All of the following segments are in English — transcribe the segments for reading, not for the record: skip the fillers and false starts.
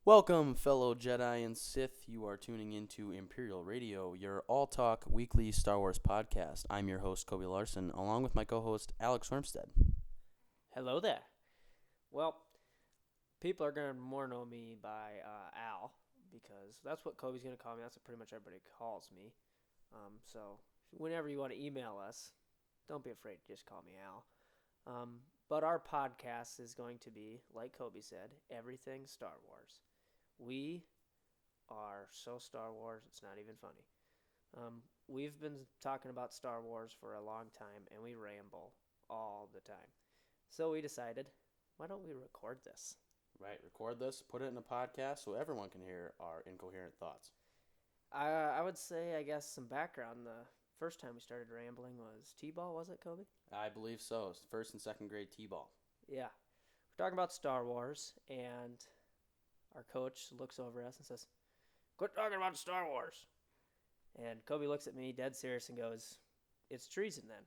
Welcome, fellow Jedi and Sith. You are tuning into Imperial Radio, your all-talk weekly Star Wars podcast. I'm your host, Kobe Larson, along with my co-host, Alex Hormstead. Hello there. Well, people are going to more know me by Al because that's what Kobe's going to call me. That's what pretty much everybody calls me. So whenever you want to email us, don't be afraid to just call me Al. But our podcast is going to be, like Kobe said, everything Star Wars. We are so Star Wars, it's not even funny. We've been talking about Star Wars for a long time, and we ramble all the time. So we decided, why don't we record this? Right, record this, put it in a podcast so everyone can hear our incoherent thoughts. I would say, I guess, some background. The first time we started rambling was T-ball, was it, Kobe? I believe so. It's first and second grade T-ball. Yeah. We're talking about Star Wars, and our coach looks over us and says, "Quit talking about Star Wars." And Kobe looks at me dead serious and goes, "It's treason then."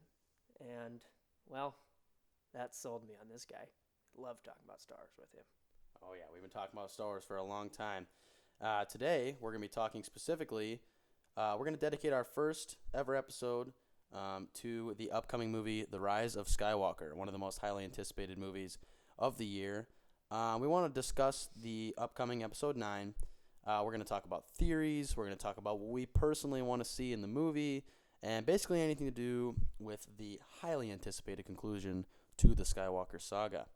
And, well, that sold me on this guy. Love talking about Star Wars with him. Oh, yeah, we've been talking about Star Wars for a long time. Today, we're going to be talking specifically, we're going to dedicate our first ever episode to the upcoming movie, The Rise of Skywalker, one of the most highly anticipated movies of the year. We want to discuss the upcoming Episode 9. We're going to talk about theories. We're going to talk about what we personally want to see in the movie, and basically anything to do with the highly anticipated conclusion to the Skywalker saga.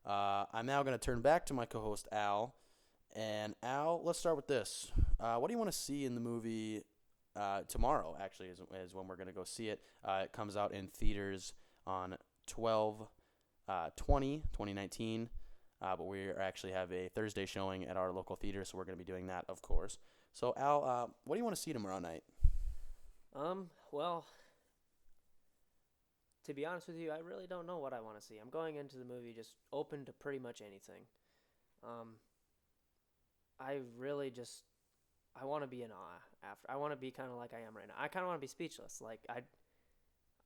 I'm now going to turn back to my co-host, Al. And Al, let's start with this. What do you want to see in the movie tomorrow, actually, is when we're going to go see it. It comes out in theaters on 12/20/2019. But we actually have a Thursday showing at our local theater, so we're going to be doing that, of course. So, Al, what do you want to see tomorrow night? Well, to be honest with you, I really don't know what I want to see. I'm going into the movie just open to pretty much anything. I really just, I want to be in awe after. I want to be kind of like I am right now. I kind of want to be speechless. Like, I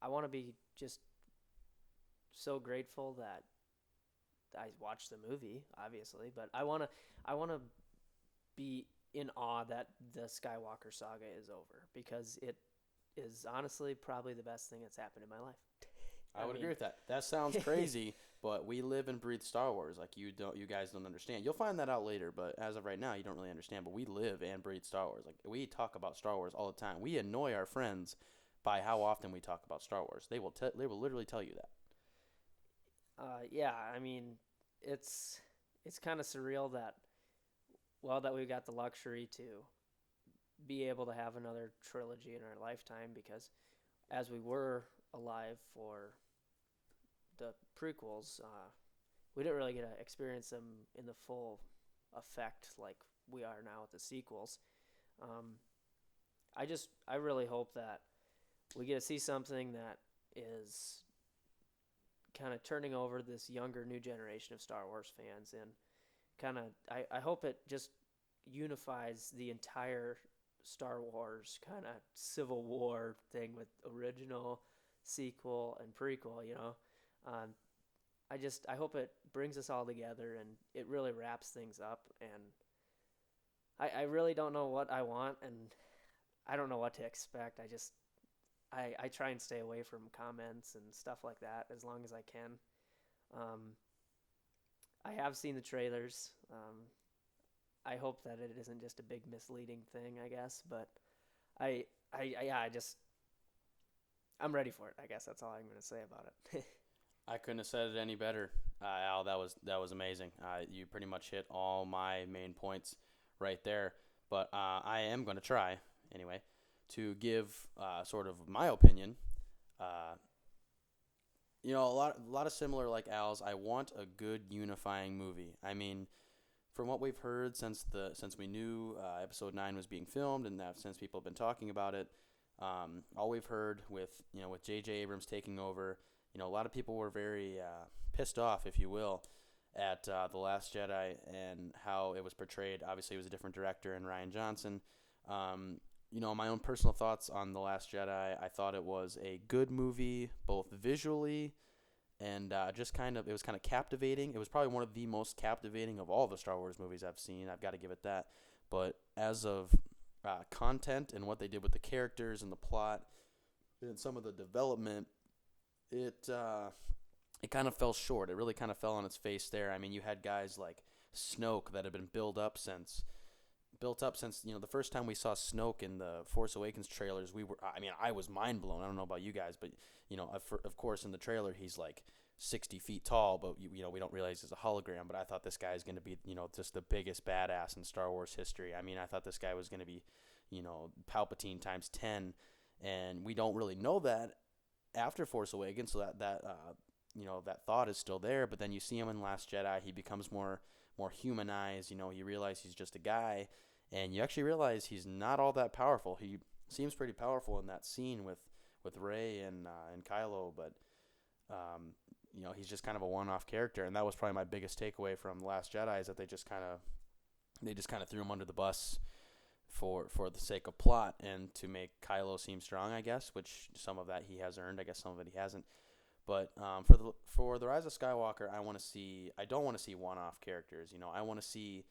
want to be just so grateful that I watched the movie, obviously, but I want to be in awe that the Skywalker saga is over, because it is honestly probably the best thing that's happened in my life. I would agree with that. That sounds crazy, but we live and breathe Star Wars. Like, you guys don't understand. You'll find that out later, but as of right now, you don't really understand. But we live and breathe Star Wars. Like, we talk about Star Wars all the time. We annoy our friends by how often we talk about Star Wars. They will literally tell you that. Yeah, I mean, it's kind of surreal that we've got the luxury to be able to have another trilogy in our lifetime, because as we were alive for the prequels, we didn't really get to experience them in the full effect like we are now with the sequels. I really hope that we get to see something that is kind of turning over this younger new generation of Star Wars fans, and kind of I hope it just unifies the entire Star Wars kind of Civil War thing with original, sequel, and prequel, I hope it brings us all together and it really wraps things up, and I really don't know what I want, and I don't know what to expect. I try and stay away from comments and stuff like that as long as I can. I have seen the trailers. I hope that it isn't just a big misleading thing, I guess, but I'm ready for it. I guess that's all I'm going to say about it. I couldn't have said it any better, Al. That was amazing. You pretty much hit all my main points right there. But I am going to try, anyway, to give sort of my opinion. A lot of similar like Al's. I want a good unifying movie. I mean, from what we've heard since we knew Episode 9 was being filmed, and since people have been talking about it, all we've heard with J.J. Abrams taking over, a lot of people were very pissed off, if you will, at The Last Jedi and how it was portrayed. Obviously, it was a different director in Rian Johnson. My own personal thoughts on The Last Jedi, I thought it was a good movie, both visually and it was kind of captivating. It was probably one of the most captivating of all the Star Wars movies I've seen. I've got to give it that. But as of content and what they did with the characters and the plot and some of the development, it kind of fell short. It really kind of fell on its face there. I mean, you had guys like Snoke that had been built up since the first time we saw Snoke in the Force Awakens trailers. I was mind blown. I don't know about you guys, but of course in the trailer he's like 60 feet tall, but we don't realize he's a hologram. But I thought this guy is going to be just the biggest badass in Star Wars history. I mean, I thought this guy was going to be Palpatine times 10, and we don't really know that after Force Awakens. So that thought is still there. But then you see him in Last Jedi, he becomes more humanized. You realize he's just a guy, and you actually realize he's not all that powerful. He seems pretty powerful in that scene with Rey and Kylo, but he's just kind of a one-off character, and that was probably my biggest takeaway from Last Jedi, is that they just kind of threw him under the bus for the sake of plot and to make Kylo seem strong, I guess, which some of that he has earned. I guess some of it he hasn't. But for the Rise of Skywalker, I don't want to see one-off characters. I want to see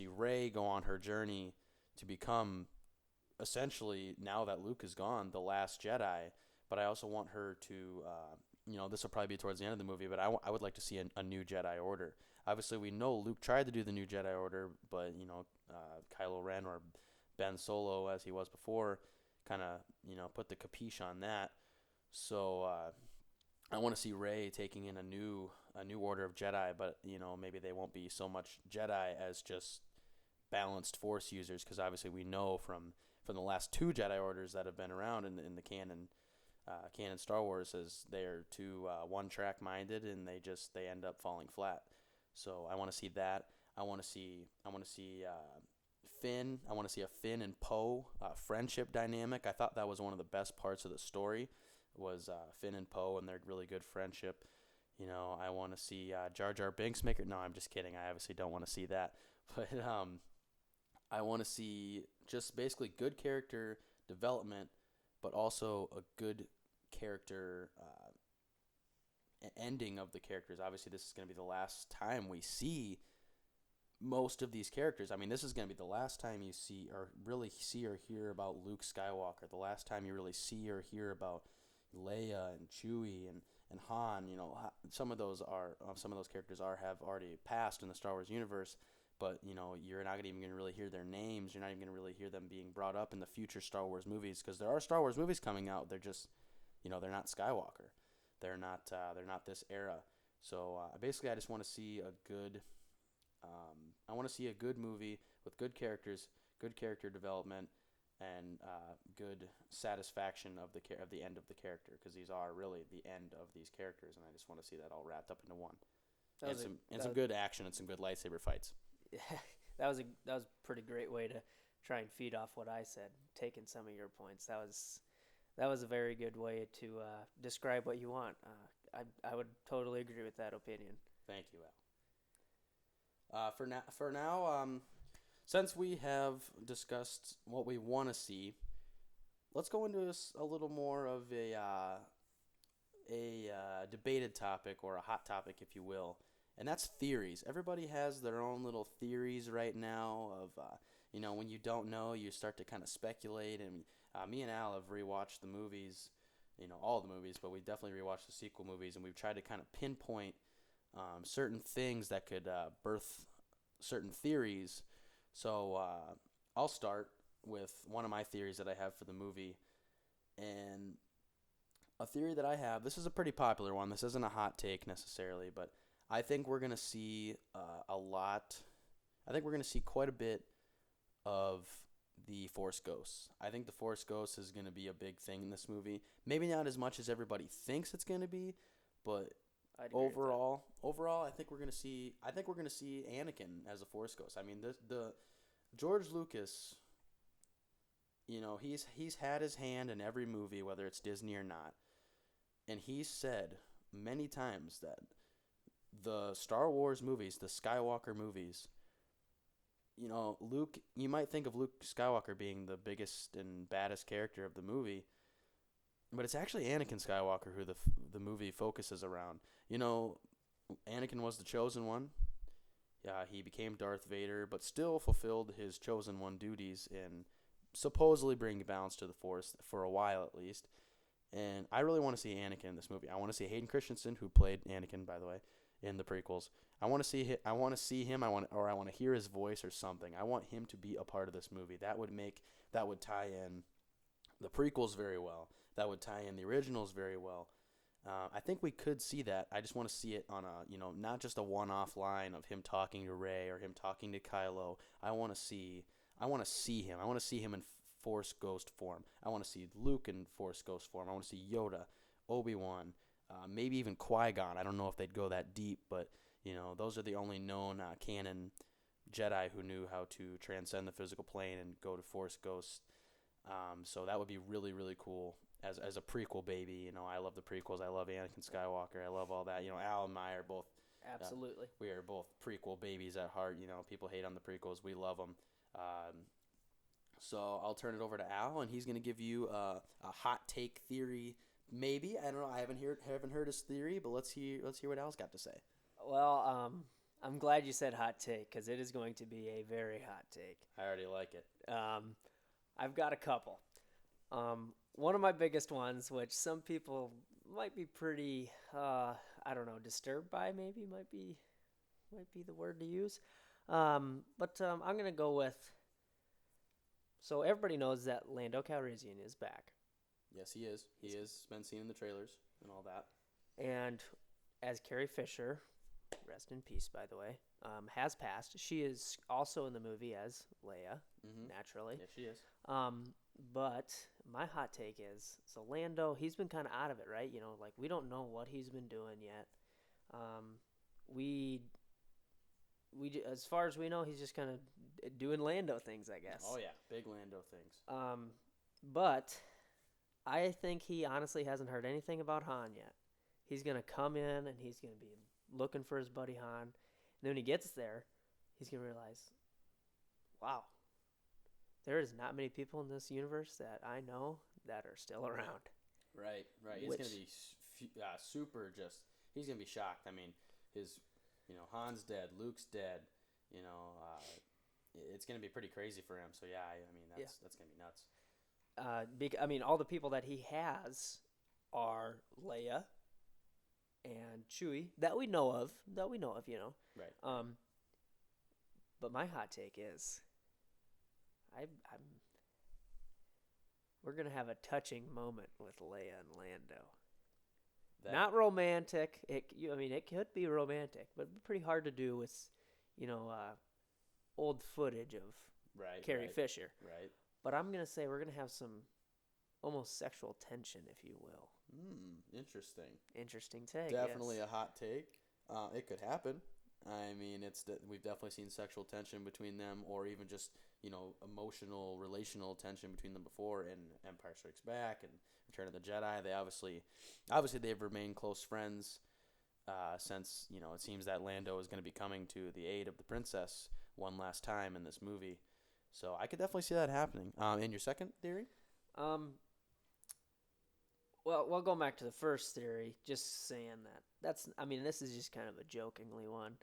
Rey go on her journey to become, essentially, now that Luke is gone, the last Jedi. But I also want her to, this will probably be towards the end of the movie, but I would like to see a new Jedi Order. Obviously, we know Luke tried to do the new Jedi Order, but Kylo Ren, or Ben Solo as he was before, kind of put the capiche on that. So I want to see Rey taking in a new order of Jedi, but maybe they won't be so much Jedi as just balanced Force users, because obviously we know from the last two Jedi Orders that have been around in the canon Star Wars, as they're too one-track minded, and they end up falling flat. So I want to see that. I want to see Finn. I want to see a Finn and Poe friendship dynamic. I thought that was one of the best parts of the story, was Finn and Poe and their really good friendship. I want to see Jar Jar Binks make it. No, I'm just kidding. I obviously don't want to see that. But I want to see just basically good character development, but also a good character ending of the characters. Obviously, this is going to be the last time we see most of these characters. I mean, this is going to be the last time you see or hear about Luke Skywalker. The last time you really see or hear about Leia and Chewie and Han. Some of those characters have already passed in the Star Wars universe, but you're not even going to really hear their names. You're not even going to really hear them being brought up in the future Star Wars movies, because there are Star Wars movies coming out. They're just they're not Skywalker. They're not this era. So basically, I just want to see a good movie with good characters, good character development, and good satisfaction of the end of the character, because these are really the end of these characters, and I just want to see that all wrapped up into one. Some good action and some good lightsaber fights. Yeah, that was a pretty great way to try and feed off what I said, taking some of your points. That was a very good way to describe what you want. I would totally agree with that opinion. Thank you, Al. For now, since we have discussed what we want to see, let's go into a little more of a debated topic, or a hot topic, if you will, and that's theories. Everybody has their own little theories right now of, when you don't know, you start to kind of speculate. And me and Al have rewatched the movies, all the movies, but we definitely rewatched the sequel movies, and we've tried to kind of pinpoint certain things that could birth certain theories. So I'll start with one of my theories that I have for the movie. And a theory that I have, this is a pretty popular one. This isn't a hot take necessarily, but I think we're going to see quite a bit of the Force Ghosts. I think the Force Ghosts is going to be a big thing in this movie. Maybe not as much as everybody thinks it's going to be, but overall, I think we're going to see Anakin as a Force Ghost. I mean, the George Lucas, he's had his hand in every movie, whether it's Disney or not. And he's said many times that the Star Wars movies, the Skywalker movies, Luke, you might think of Luke Skywalker being the biggest and baddest character of the movie. But it's actually Anakin Skywalker who the movie focuses around. Anakin was the chosen one. He became Darth Vader, but still fulfilled his chosen one duties and supposedly bring balance to the Force for a while at least. And I really want to see Anakin in this movie. I want to see Hayden Christensen, who played Anakin, by the way, in the prequels. I want to see him. I want to hear his voice or something. I want him to be a part of this movie. That would tie in the prequels very well. That would tie in the originals very well. I think we could see that. I just want to see it on not just a one-off line of him talking to Rey or him talking to Kylo. I want to see him. I want to see him in Force Ghost form. I want to see Luke in Force Ghost form. I want to see Yoda, Obi-Wan, maybe even Qui-Gon. I don't know if they'd go that deep, but those are the only known canon Jedi who knew how to transcend the physical plane and go to Force Ghosts. So that would be really, really cool as a prequel baby. I love the prequels. I love Anakin Skywalker. I love all that. Al and I are both absolutely. We are both prequel babies at heart. People hate on the prequels. We love them. So I'll turn it over to Al, and he's going to give you a hot take theory. Maybe, I don't know. I haven't heard his theory, but let's hear what Al's got to say. Well, I'm glad you said hot take because it is going to be a very hot take. I already like it. I've got a couple. One of my biggest ones, which some people might be pretty, disturbed by. Maybe might be the word to use. But I'm gonna go with. So everybody knows that Lando Calrissian is back. Yes, he is. He is been seen in the trailers and all that. And as Carrie Fisher, rest in peace, by the way, has passed. She is also in the movie as Leia, naturally. Yes, she is. But my hot take is, so Lando, he's been kind of out of it, right? We don't know what he's been doing yet. As far as we know, he's just kind of doing Lando things, I guess. Oh, yeah. Big Lando things. But I think he honestly hasn't heard anything about Han yet. He's going to come in and he's going to be looking for his buddy Han. And then when he gets there, he's going to realize, wow, there is not many people in this universe that I know that are still around. Right. He's going to be super just, he's going to be shocked. I mean, Han's dead, Luke's dead, it's going to be pretty crazy for him. So, that's going to be nuts. All the people that he has are Leia and Chewie that we know of. Right. But my hot take is, we're gonna have a touching moment with Leia and Lando. Not romantic. It could be romantic, but pretty hard to do with, old footage of Carrie Fisher. Right. But I'm gonna say we're gonna have some almost sexual tension, if you will. Interesting. Interesting take. Definitely yes. a hot take. It could happen. We've definitely seen sexual tension between them, or even just emotional, relational tension between them before in Empire Strikes Back and Return of the Jedi. They obviously they've remained close friends since it seems that Lando is going to be coming to the aid of the princess one last time in this movie. So I could definitely see that happening. And your second theory? Well, going back to the first theory, just saying this is just kind of a jokingly one.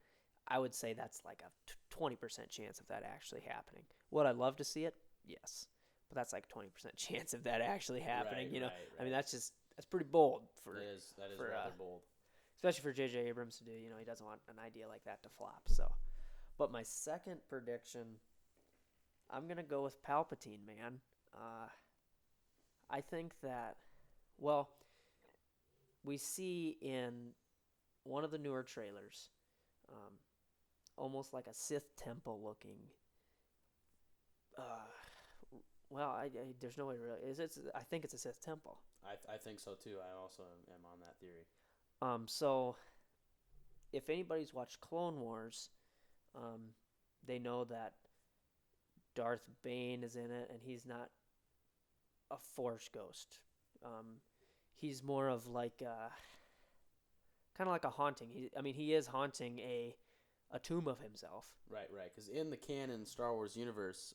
I would say that's like a 20% chance of that actually happening. Would I love to see it? Yes. But that's like 20% chance of that actually happening, Right. That's pretty bold That is rather bold. Especially for J.J. Abrams to do, he doesn't want an idea like that to flop. So, but my second prediction, I'm going to go with Palpatine, man. I think that, we see in one of the newer trailers, almost like a Sith temple looking. There's no way to really. I think it's a Sith temple. I think so too. I also am on that theory. So if anybody's watched Clone Wars, they know that Darth Bane is in it, and he's not a Force ghost. He's more of like kind of like a haunting. He is haunting a tomb of himself. Right. Because in the canon Star Wars universe,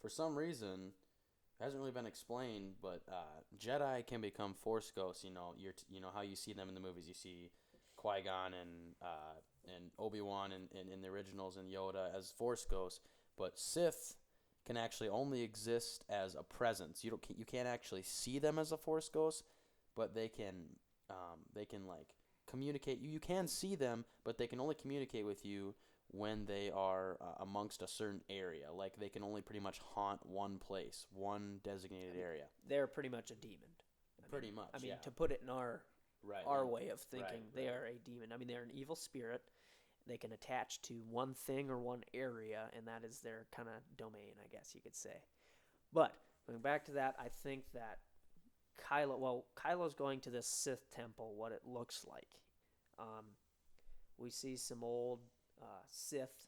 for some reason, hasn't really been explained, but Jedi can become Force ghosts. You know how you see them in the movies. You see Qui-Gon and Obi-Wan in the originals and Yoda as Force ghosts, but Sith can actually only exist as a presence. You can't actually see them as a Force ghost, but they can like communicate. You can see them, but they can only communicate with you when they are amongst a certain area. Like they can only pretty much haunt one place, one designated area. They're pretty much a demon. Pretty much. I mean, yeah. to put it in our way of thinking, right. they are a demon. I mean, they're an evil spirit. They can attach to one thing or one area, and that is their kind of domain, I guess you could say. But going back to that, I think that Kylo's going to this Sith temple, what it looks like. We see some old Sith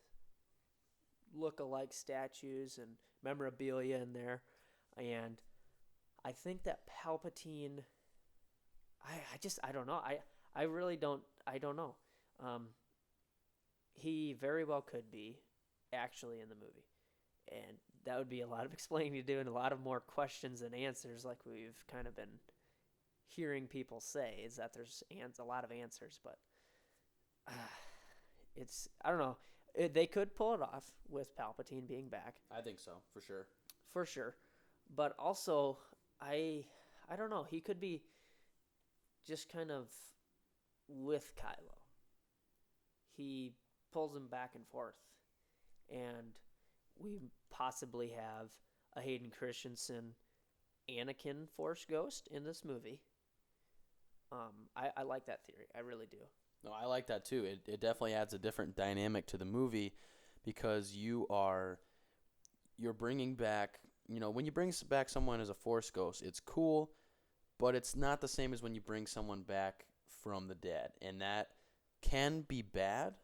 look-alike statues and memorabilia in there, and I think that Palpatine, I don't know. I really don't know. He very well could be actually in the movie, and that would be a lot of explaining to do and a lot of more questions and answers, like we've kind of been hearing people say, is that there's a lot of answers, but it's, I don't know. They could pull it off with Palpatine being back. I think so, for sure. For sure. But also, I don't know. He could be just kind of with Kylo. He pulls him back and forth. And we possibly have a Hayden Christensen Anakin Force Ghost in this movie. I like that theory. I really do. No, I like that too. It definitely adds a different dynamic to the movie because you're bringing back, when you bring back someone as a Force ghost, it's cool, but it's not the same as when you bring someone back from the dead. And that can be bad,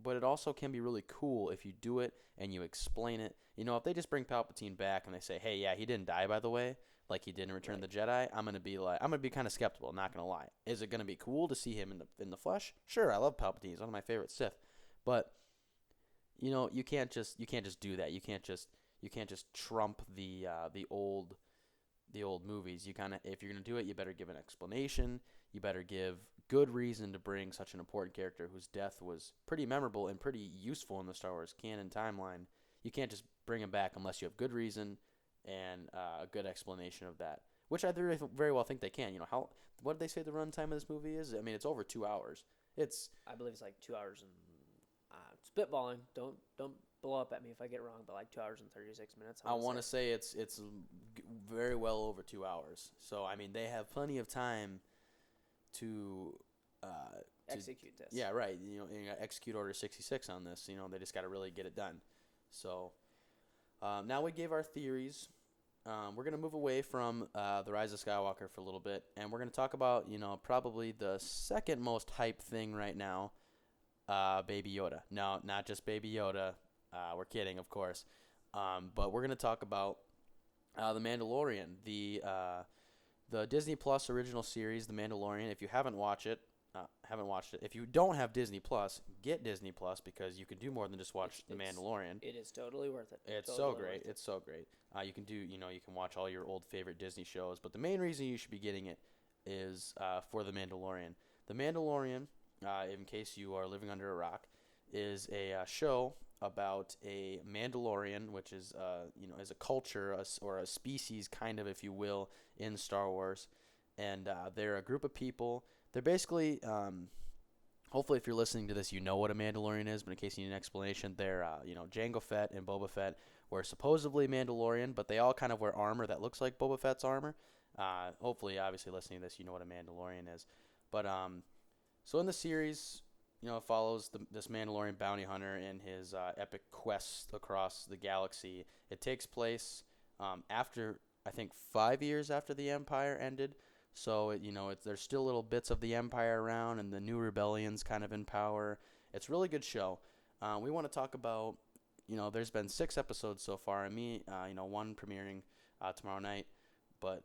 but it also can be really cool if you do it and you explain it. If they just bring Palpatine back and they say, hey, yeah, he didn't die, by the way, like he did in Return of the Jedi, I'm gonna be kind of skeptical. Not gonna lie. Is it gonna be cool to see him in the flesh? Sure, I love Palpatine. He's one of my favorite Sith, but you can't just do that. You can't just trump the old movies. If you're gonna do it, you better give an explanation. You better give good reason to bring such an important character whose death was pretty memorable and pretty useful in the Star Wars canon timeline. You can't just bring him back unless you have good reason and a good explanation of that, which I very well think they can. What did they say the runtime of this movie is? I mean, it's over 2 hours. I believe it's like 2 hours and spitballing. Don't blow up at me if I get it wrong, but like 2 hours and 36 minutes. I want to say it's very well over 2 hours. So I mean, they have plenty of time to execute this. Yeah, right. Execute Order 66 on this. They just got to really get it done. So now we gave our theories. We're going to move away from the Rise of Skywalker for a little bit, and we're going to talk about, probably the second most hype thing right now, Baby Yoda. No, not just Baby Yoda. We're kidding, of course. But we're going to talk about The Mandalorian, the Disney Plus original series, The Mandalorian. If you haven't watched it. If you don't have Disney Plus, get Disney Plus because you can do more than just watch The Mandalorian. It is totally worth it. It's totally so great. It's so great. You can watch all your old favorite Disney shows, but the main reason you should be getting it is for The Mandalorian. The Mandalorian, in case you are living under a rock, is a show about a Mandalorian, which is is a culture or a species, kind of, if you will, in Star Wars, and they're a group of people. They're basically, hopefully if you're listening to this, you know what a Mandalorian is, but in case you need an explanation, they're, Jango Fett and Boba Fett were supposedly Mandalorian, but they all kind of wear armor that looks like Boba Fett's armor. Hopefully, obviously, listening to this, you know what a Mandalorian is. But, so in the series, it follows this Mandalorian bounty hunter in his epic quest across the galaxy. It takes place after, I think, 5 years after the Empire ended. So, there's still little bits of the Empire around and the new rebellion's kind of in power. It's a really good show. We want to talk about, there's been 6 episodes so far, and one premiering tomorrow night. But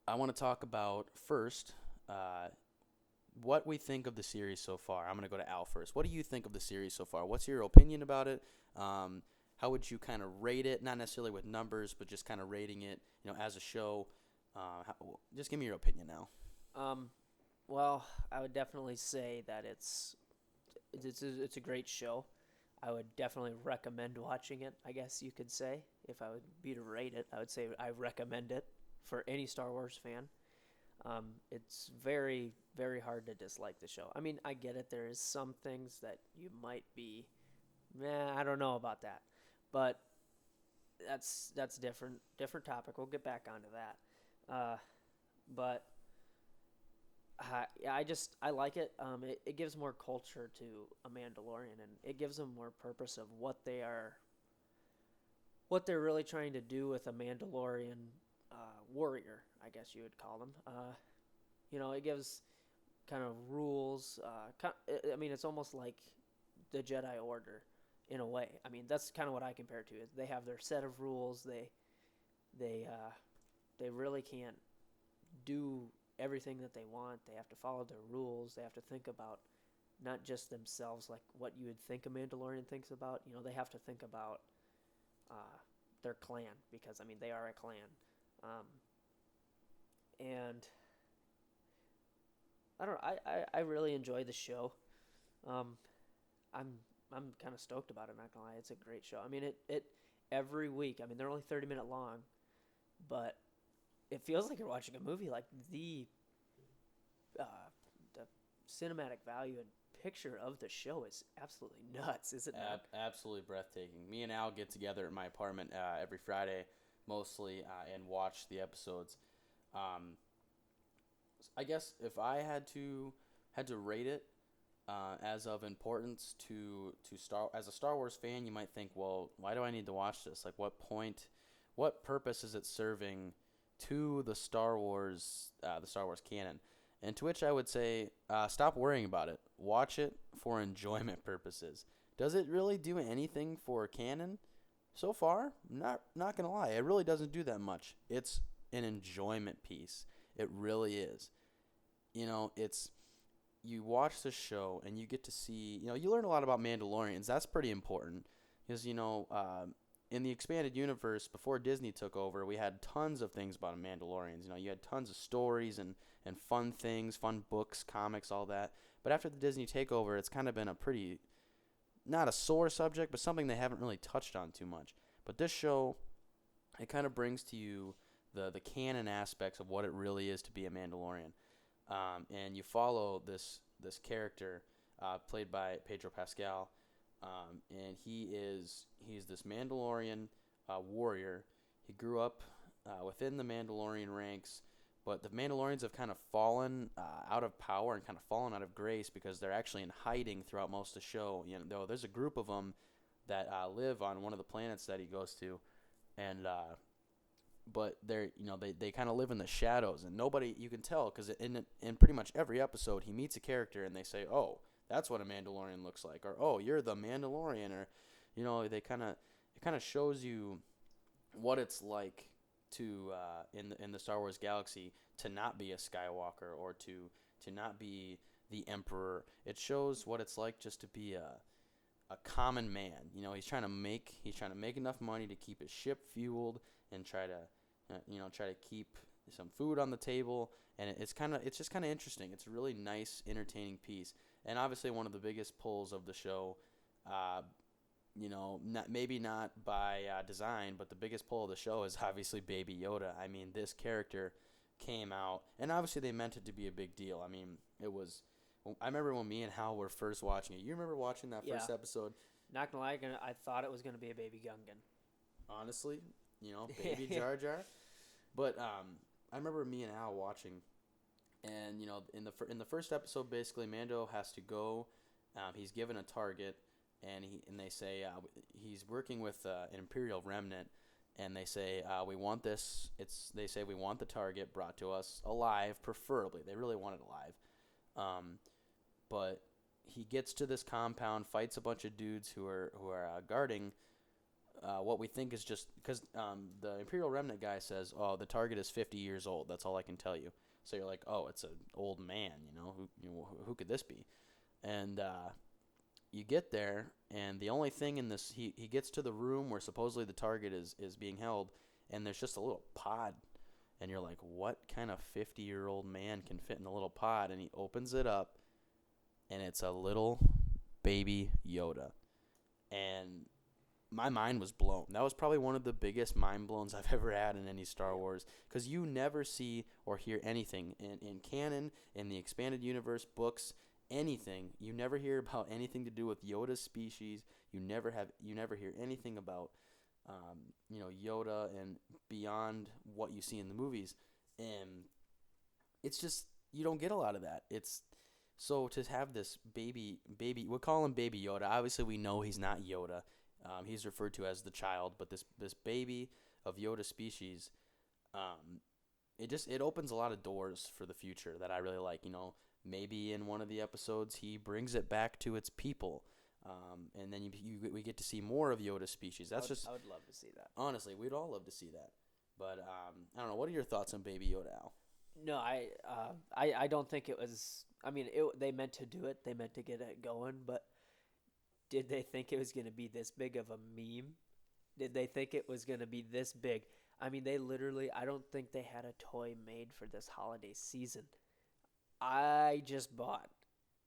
I want to talk about first what we think of the series so far. I'm going to go to Al first. What do you think of the series so far? What's your opinion about it? how would you kind of rate it? Not necessarily with numbers, but just kind of rating it, as a show. Just give me your opinion now. Well, I would definitely say that it's a great show. I would definitely recommend watching it, I guess you could say. If I would be to rate it, I would say I recommend it for any Star Wars fan. It's very, very hard to dislike the show. I mean, I get it. There is some things that you might be, I don't know about that. But that's different topic. We'll get back onto that. But I like it. It gives more culture to a Mandalorian, and it gives them more purpose of what they're really trying to do with a Mandalorian warrior, I guess you would call them. It gives kind of rules. I mean, it's almost like the Jedi Order in a way. I mean, that's kind of what I compare it to. They have their set of rules. They really can't do everything that they want. They have to follow their rules. They have to think about not just themselves, like what you would think a Mandalorian thinks about. They have to think about their clan, because, I mean, they are a clan. And I don't know, I really enjoy the show. I'm kind of stoked about it, not gonna lie. It's a great show. I mean, it every week, I mean, they're only 30-minute long, but it feels like you're watching a movie. Like the cinematic value and picture of the show is absolutely nuts, is it not? Absolutely breathtaking. Me and Al get together at my apartment every Friday, mostly, and watch the episodes. I guess if I had to rate it as of importance to as a Star Wars fan, you might think, well, why do I need to watch this? Like, what purpose is it serving to the Star Wars canon? And to which I would say, stop worrying about it. Watch it for enjoyment purposes. Does it really do anything for canon? So far, not gonna lie, it really doesn't do that much. It's an enjoyment piece. It really is. You watch the show and you get to see, you learn a lot about Mandalorians. That's pretty important because, in the expanded universe, before Disney took over, we had tons of things about Mandalorians. You had tons of stories and fun things, fun books, comics, all that. But after the Disney takeover, it's kind of been a pretty, not a sore subject, but something they haven't really touched on too much. But this show, it kind of brings to you the canon aspects of what it really is to be a Mandalorian. And you follow this character played by Pedro Pascal, and he's this Mandalorian warrior. He grew up within the Mandalorian ranks, but the Mandalorians have kind of fallen out of power and kind of fallen out of grace because they're actually in hiding throughout most of the show. Though there's a group of them that live on one of the planets that he goes to, and but they kind of live in the shadows, and nobody, you can tell, because in pretty much every episode he meets a character and they say, oh, that's what a Mandalorian looks like, or oh, you're the Mandalorian, or it kind of shows you what it's like to in the Star Wars galaxy to not be a Skywalker or to not be the Emperor. It shows what it's like just to be a common man. He's trying to make enough money to keep his ship fueled and try to keep some food on the table, and it's just kind of interesting. It's a really nice, entertaining piece, and obviously one of the biggest pulls of the show, maybe not by design, but the biggest pull of the show is obviously Baby Yoda. I mean, this character came out, and obviously they meant it to be a big deal. I mean, I remember when me and Hal were first watching it. You remember watching that first episode? Not gonna lie, I thought it was gonna be a baby Gungan. Honestly, baby Jar Jar. But I remember me and Al watching, and in the first episode, basically Mando has to go. He's given a target, and they say he's working with an Imperial remnant, and they say we want this. They say we want the target brought to us alive, preferably. They really want it alive. But he gets to this compound, fights a bunch of dudes who are guarding what we think is just because the Imperial Remnant guy says, "Oh, the target is 50 years old. That's all I can tell you." So you're like, "Oh, it's an old man. Who could this be?" And you get there, and the only thing in this, he gets to the room where supposedly the target is being held, and there's just a little pod. And you're like, what kind of 50-year-old man can fit in a little pod? And he opens it up, and it's a little baby Yoda. And my mind was blown. That was probably one of the biggest mind blowns I've ever had in any Star Wars, because you never see or hear anything in canon, in the expanded universe, books, anything. You never hear about anything to do with Yoda's species. You never hear anything about Yoda and beyond what you see in the movies. And it's just, you don't get a lot of that. It's so to have this baby, we'll call him Baby Yoda. Obviously, we know he's not Yoda. He's referred to as the child, but this baby of Yoda species, it opens a lot of doors for the future that I really like. Maybe in one of the episodes he brings it back to its people, and then we get to see more of Yoda's species. I would love to see that. Honestly, we'd all love to see that. But I don't know. What are your thoughts on Baby Yoda, Al? No, I don't think it was. I mean, they meant to do it. They meant to get it going, but did they think it was going to be this big of a meme? Did they think it was going to be this big? I mean, they literally, I don't think they had a toy made for this holiday season. I just bought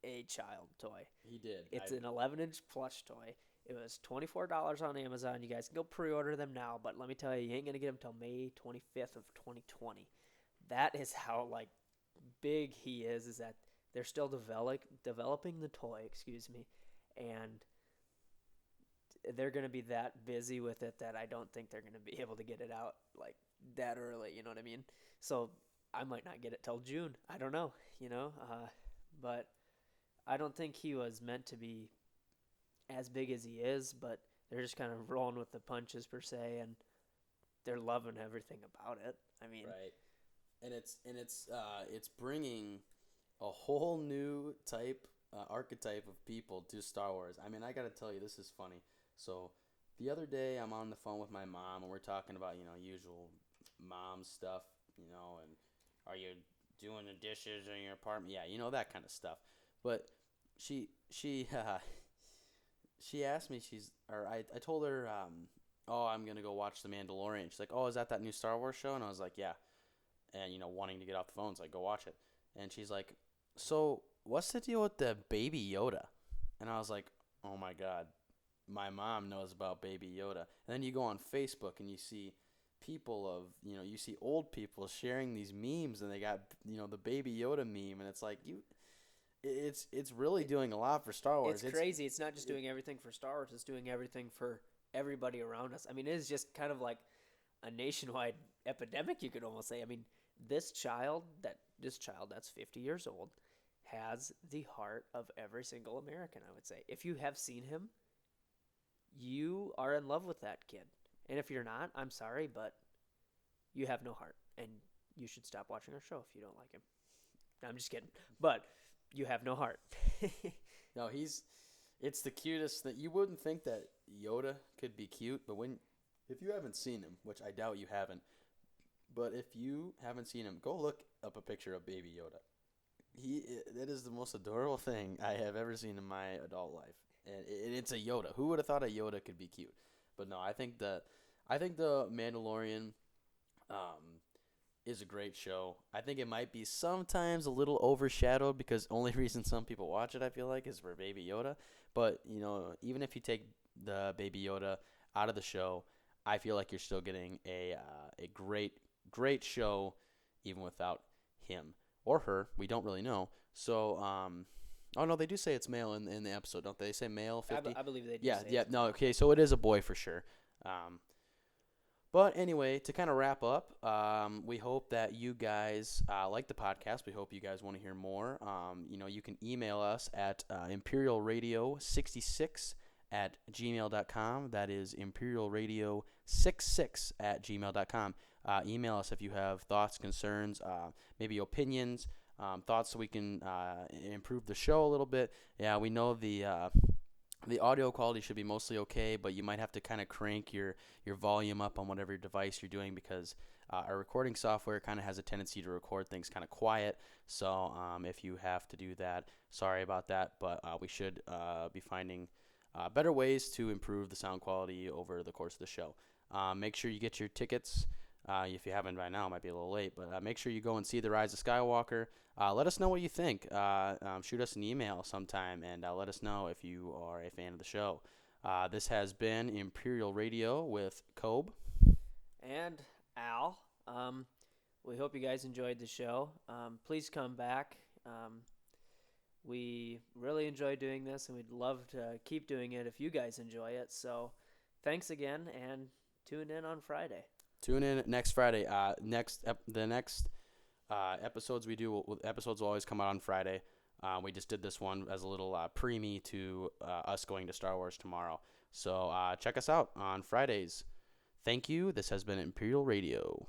a child toy. He did. It's an 11-inch plush toy. It was $24 on Amazon. You guys can go pre-order them now, but let me tell you ain't going to get them until May 25th of 2020. That is how, big he is that they're still developing the toy, and they're going to be that busy with it that I don't think they're going to be able to get it out, that early, you know what I mean? So I might not get it till June. I don't know, but I don't think he was meant to be as big as he is, but they're just kind of rolling with the punches per se, and they're loving everything about it. I mean, right. And it's bringing a whole new archetype of people to Star Wars. I mean, I got to tell you, this is funny. So the other day I'm on the phone with my mom, and we're talking about, usual mom stuff, and are you doing the dishes in your apartment? Yeah, that kind of stuff. But she asked me, I told her, I'm going to go watch The Mandalorian. She's like, oh, is that new Star Wars show? And I was like, yeah. And, wanting to get off the phone, so I go watch it. And she's like, so what's the deal with the Baby Yoda? And I was like, oh my God, my mom knows about Baby Yoda. And then you go on Facebook and you see people you see old people sharing these memes, and they got, the Baby Yoda meme, and it's like, it's really doing a lot for Star Wars. It's crazy. It's not just doing everything for Star Wars, it's doing everything for everybody around us. I mean, it is just kind of like a nationwide epidemic, you could almost say. I mean, this child that's 50 years old has the heart of every single American, I would say. If you have seen him, you are in love with that kid. And if you're not, I'm sorry, but you have no heart. And you should stop watching our show if you don't like him. No, I'm just kidding. But you have no heart. No, it's the cutest thing. You wouldn't think that Yoda could be cute, but if you haven't seen him, which I doubt you haven't, but if you haven't seen him, go look up a picture of Baby Yoda. That is the most adorable thing I have ever seen in my adult life, and it's a Yoda. Who would have thought a Yoda could be cute? But no, I think the Mandalorian is a great show. I think it might be sometimes a little overshadowed because only reason some people watch it, I feel like, is for Baby Yoda. But even if you take the Baby Yoda out of the show, I feel like you're still getting a great show even without him or her. We don't really know. So, oh no, they do say it's male in the episode, don't they? They say male 50. I believe they do. Yeah. No, okay. So it is a boy for sure. But anyway, to kind of wrap up, we hope that you guys like the podcast. We hope you guys want to hear more. You can email us at imperialradio66@gmail.com. That is imperialradio66@gmail.com. Email us if you have thoughts, concerns, maybe opinions, thoughts so we can improve the show a little bit. Yeah, we know the audio quality should be mostly okay, but you might have to kind of crank your volume up on whatever device you're doing because Our recording software kind of has a tendency to record things kind of quiet, so if you have to do that, sorry about that, but we should be finding better ways to improve the sound quality over the course of the show. Make sure you get your tickets. If you haven't by now, it might be a little late, but make sure you go and see the Rise of Skywalker. Let us know what you think. Shoot us an email sometime, and let us know if you are a fan of the show. This has been Imperial Radio with Kobe. And Al. We hope you guys enjoyed the show. Please come back. We really enjoy doing this, and we'd love to keep doing it if you guys enjoy it. So thanks again, and tune in on Friday. Tune in next Friday. The next episodes we do, episodes will always come out on Friday. We just did this one as a little preemie to us going to Star Wars tomorrow. So check us out on Fridays. Thank you. This has been Imperial Radio.